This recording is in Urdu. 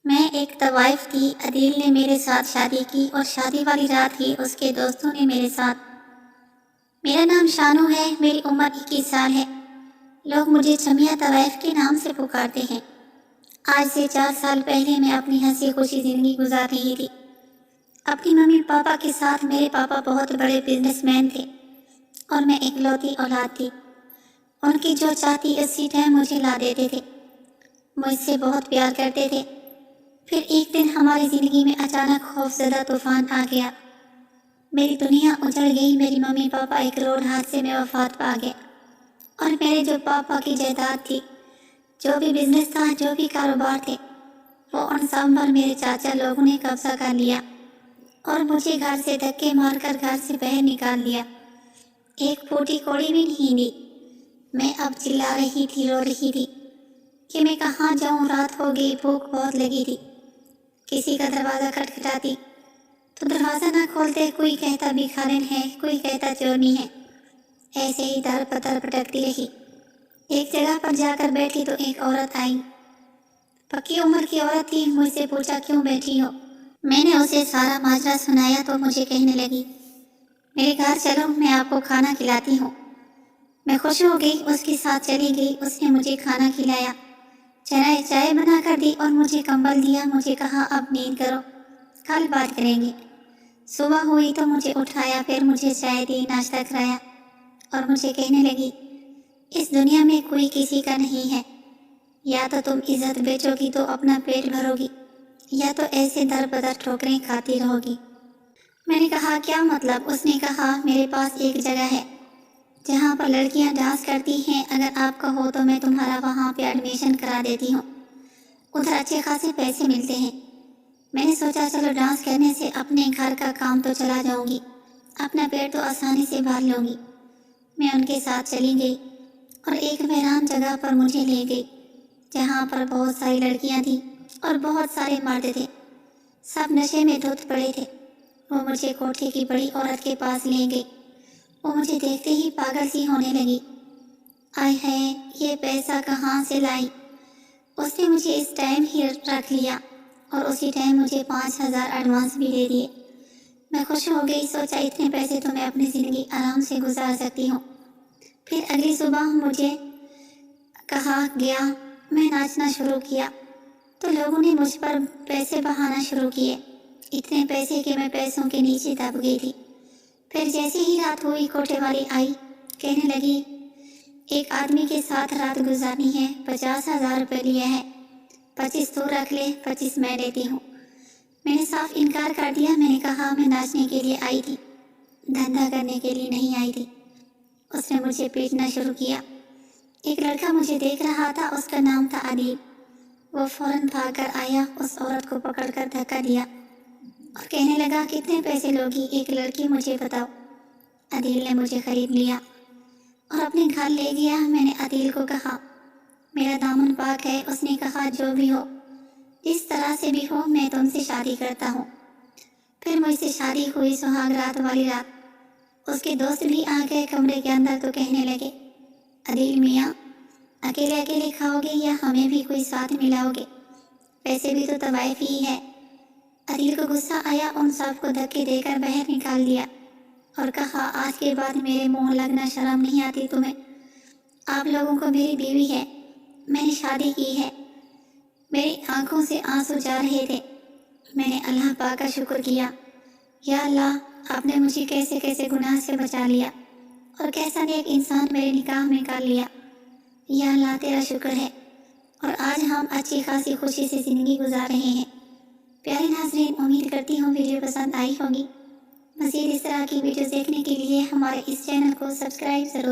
میں ایک طوائف تھی، عدیل نے میرے ساتھ شادی کی اور شادی والی رات ہی اس کے دوستوں نے میرے ساتھ۔ میرا نام شانو ہے، میری عمر 21 سال ہے۔ لوگ مجھے چمیا طوائف کے نام سے پکارتے ہیں۔ آج سے 4 سال پہلے میں اپنی ہنسی خوشی زندگی گزار رہی تھی اپنی ممی پاپا کے ساتھ۔ میرے پاپا بہت بڑے بزنس مین تھے اور میں اکلوتی اولاد تھی۔ ان کی جو چاہتی اسی ٹائم مجھے لا دیتے تھے، مجھ سے بہت پیار کرتے تھے۔ پھر ایک دن ہماری زندگی میں اچانک خوفزدہ طوفان آ گیا۔ میری دنیا اجڑ گئی۔ میری ممی پاپا ایک روڈ حادثے میں وفات پا گئے اور میرے جو پاپا کی جائیداد تھی، جو بھی بزنس تھا، جو بھی کاروبار تھے، وہ ان سب پر میرے چاچا لوگوں نے قبضہ کر لیا اور مجھے گھر سے دھکے مار کر گھر سے باہر نکال دیا۔ ایک پھوٹی کوڑی بھی نہیں دی۔ میں اب چلا رہی تھی، رو رہی تھی کہ میں کہاں جاؤں۔ رات ہو گئی، بھوک بہت لگی تھی۔ کسی کا دروازہ کھٹکھٹاتی تو دروازہ نہ کھولتے، کوئی کہتا بھکارن ہے، کوئی کہتا چورنی ہے۔ ایسے ہی در پتر پٹکتی رہی۔ ایک جگہ پر جا کر بیٹھی تو ایک عورت آئی، پکی عمر کی عورت تھی۔ مجھ سے پوچھا کیوں بیٹھی ہو؟ میں نے اسے سارا ماجرا سنایا تو مجھے کہنے لگی میرے گھر چلو، میں آپ کو کھانا کھلاتی ہوں۔ میں خوش ہو گئی، اس کے ساتھ چلی گئی۔ اس نے مجھے کھانا کھلایا، چائے بنا کر دی اور مجھے کمبل دیا۔ مجھے کہا اب نیند کرو، کل بات کریں گے۔ صبح ہوئی تو مجھے اٹھایا، پھر مجھے چائے دی، ناشتہ کرایا اور مجھے کہنے لگی اس دنیا میں کوئی کسی کا نہیں ہے، یا تو تم عزت بیچو گی تو اپنا پیٹ بھرو گی، یا تو ایسے در بدر ٹھوکریں کھاتی رہو گی۔ میں نے کہا کیا مطلب؟ اس نے کہا میرے پاس ایک جگہ ہے جہاں پر لڑکیاں ڈانس کرتی ہیں، اگر آپ کا ہو تو میں تمہارا وہاں پہ ایڈمیشن کرا دیتی ہوں، ادھر اچھے خاصے پیسے ملتے ہیں۔ میں نے سوچا چلو ڈانس کرنے سے اپنے گھر کا کام تو چلا جاؤں گی، اپنا پیٹ تو آسانی سے بھر لوں گی۔ میں ان کے ساتھ چلی گئی اور ایک ویران جگہ پر مجھے لے گئی جہاں پر بہت ساری لڑکیاں تھیں اور بہت سارے مرد تھے، سب نشے میں دھت پڑے تھے۔ وہ مجھے کوٹھے کی بڑی عورت کے پاس لے گئی۔ وہ مجھے دیکھتے ہی پاگل سی ہونے لگی۔ آئے ہے، یہ پیسہ کہاں سے لائی؟ اس نے مجھے اس ٹائم ہی رکھ لیا اور اسی ٹائم مجھے 5,000 ایڈوانس بھی دے دیے۔ میں خوش ہو گئی، سوچا اتنے پیسے تو میں اپنی زندگی آرام سے گزار سکتی ہوں۔ پھر اگلی صبح مجھے کہا گیا، میں ناچنا شروع کیا تو لوگوں نے مجھ پر پیسے بہانا شروع کیے، اتنے پیسے کہ میں پیسوں کے نیچے دب گئی تھی۔ پھر جیسے ہی رات ہوئی، کوٹھے والی آئی، کہنے لگی ایک آدمی کے ساتھ رات گزارنی ہے، 50,000 روپے لیے ہے، 25 تو رکھ لے، 25 میں دیتی ہوں۔ میں نے صاف انکار کر دیا۔ میں نے کہا میں ناچنے کے لیے آئی تھی، دھندا کرنے کے لیے نہیں آئی تھی۔ اس نے مجھے پیٹنا شروع کیا۔ ایک لڑکا مجھے دیکھ رہا تھا، اس کا نام تھا عدیل۔ وہ فوراً بھاگ کر آیا، اس عورت کو پکڑ کر دھکا دیا اور کہنے لگا کتنے پیسے لوگی؟ ایک لڑکی مجھے بتاؤ۔ عدیل نے مجھے خرید لیا اور اپنے گھر لے گیا۔ میں نے عدیل کو کہا میرا دامن پاک ہے۔ اس نے کہا جو بھی ہو، جس طرح سے بھی ہو، میں تم سے شادی کرتا ہوں۔ پھر مجھ سے شادی ہوئی، سہاگ رات والی رات۔ اس کے دوست بھی آ گئے کمرے کے اندر تو کہنے لگے عدیل میاں، اکیلے اکیلے کھاؤ گے یا ہمیں بھی کوئی ساتھ ملاؤ گے؟ پیسے بھی تو طوائف ہی ہے۔ عدیل کو غصہ آیا، ان سب کو دھکے دے کر باہر نکال دیا اور کہا آج کے بعد میرے منہ لگنا شرم نہیں آتی تمہیں؟ آپ لوگوں کو میری بیوی ہے، میں نے شادی کی ہے۔ میری آنکھوں سے آنسو جا رہے تھے۔ میں نے اللہ پاک کا شکر کیا، یا اللہ آپ نے مجھے کیسے کیسے گناہ سے بچا لیا اور کیسا نیک انسان میرے نکاح میں کر لیا۔ یا اللہ تیرا شکر ہے، اور آج ہم اچھی خاصی خوشی سے زندگی گزار رہے ہیں۔ پیارے ناظرین، امید کرتی ہوں ویڈیو پسند آئی ہوگی۔ مزید اس طرح کی ویڈیوز دیکھنے کے لیے ہمارے اس چینل کو سبسکرائب ضرور